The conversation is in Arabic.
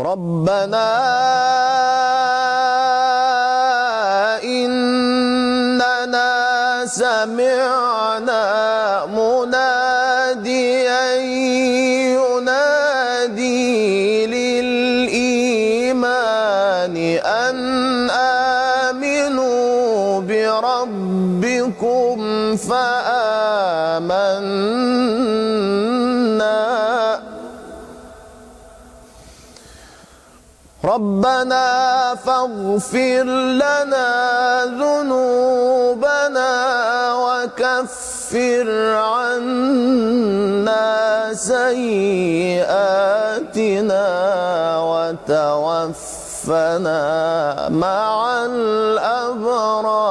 ربنا إننا سمعنا مناديا ينادي للإيمان أن آمنوا بربكم فآمنا ربنا فاغفر لنا ذنوبنا وكفر عنا سيئاتنا وتوفنا مع الأبرار.